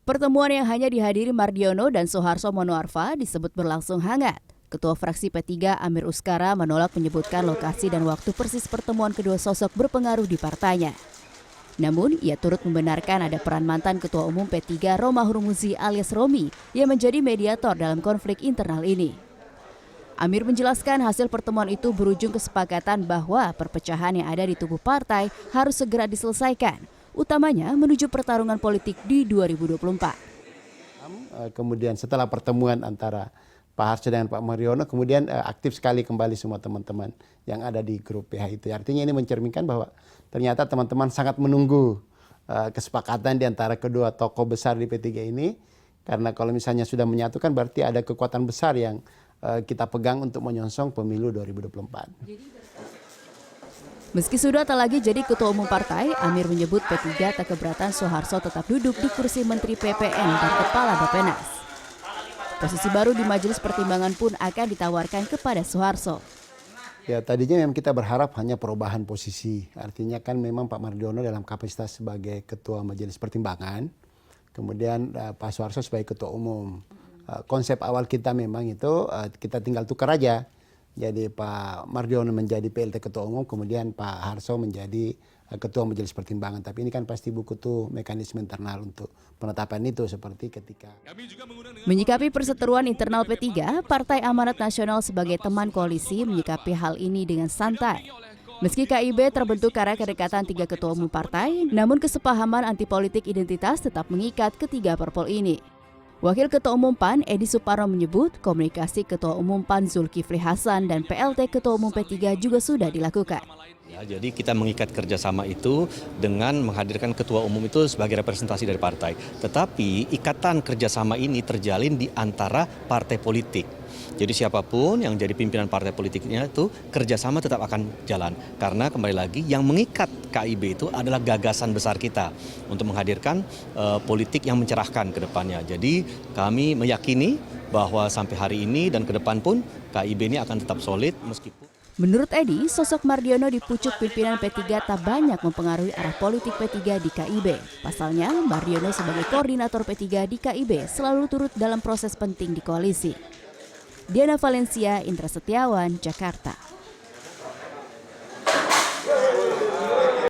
Pertemuan yang hanya dihadiri Mardiono dan Soeharto Monoarfa disebut berlangsung hangat. Ketua fraksi P3 Amir Uskara menolak menyebutkan lokasi dan waktu persis pertemuan kedua sosok berpengaruh di partainya. Namun, ia turut membenarkan ada peran mantan Ketua Umum P3 Romahur Muzi alias Romi yang menjadi mediator dalam konflik internal ini. Amir menjelaskan hasil pertemuan itu berujung kesepakatan bahwa perpecahan yang ada di tubuh partai harus segera diselesaikan, utamanya menuju pertarungan politik di 2024. Kemudian setelah pertemuan antara Pak Harsha dengan Pak Mardiono, kemudian aktif sekali kembali semua teman-teman yang ada di grup PH itu. Artinya ini mencerminkan bahwa ternyata teman-teman sangat menunggu kesepakatan di antara kedua tokoh besar di P3 ini. Karena kalau misalnya sudah menyatukan berarti ada kekuatan besar yang kita pegang untuk menyongsong pemilu 2024. Meski sudah tak lagi jadi ketua umum partai, Amir menyebut P3 tak keberatan Soeharto tetap duduk di kursi Menteri PPN dan Kepala Bappenas. Posisi baru di Majelis Pertimbangan pun akan ditawarkan kepada Soeharto. Ya, tadinya memang kita berharap hanya perubahan posisi. Artinya kan memang Pak Mardiono dalam kapasitas sebagai Ketua Majelis Pertimbangan, kemudian Pak Soeharto sebagai Ketua Umum. Konsep awal kita memang itu kita tinggal tukar aja. Jadi Pak Mardiono menjadi PLT Ketua Umum, kemudian Pak Harsha menjadi Ketua Majelis Pertimbangan. Tapi ini kan pasti butuh mekanisme internal untuk penetapan itu seperti ketika. Menyikapi perseteruan internal P3, Partai Amanat Nasional sebagai teman koalisi menyikapi hal ini dengan santai. Meski KIB terbentuk karena kedekatan 3 ketua umum partai, namun kesepahaman anti politik identitas tetap mengikat ketiga parpol ini. Wakil Ketua Umum PAN Edi Suparno menyebut komunikasi Ketua Umum PAN Zulkifli Hasan dan PLT Ketua Umum P3 juga sudah dilakukan. Ya, jadi kita mengikat kerjasama itu dengan menghadirkan Ketua Umum itu sebagai representasi dari partai. Tetapi ikatan kerjasama ini terjalin di antara partai politik. Jadi siapapun yang jadi pimpinan partai politiknya itu kerjasama tetap akan jalan. Karena kembali lagi yang mengikat KIB itu adalah gagasan besar kita untuk menghadirkan politik yang mencerahkan ke depannya. Jadi kami meyakini bahwa sampai hari ini dan ke depan pun KIB ini akan tetap solid meskipun. Menurut Edi, sosok Mardiono di pucuk pimpinan P3 tak banyak mempengaruhi arah politik P3 di KIB. Pasalnya, Mardiono sebagai koordinator P3 di KIB selalu turut dalam proses penting di koalisi. Diana Valencia, Indra Setiawan, Jakarta.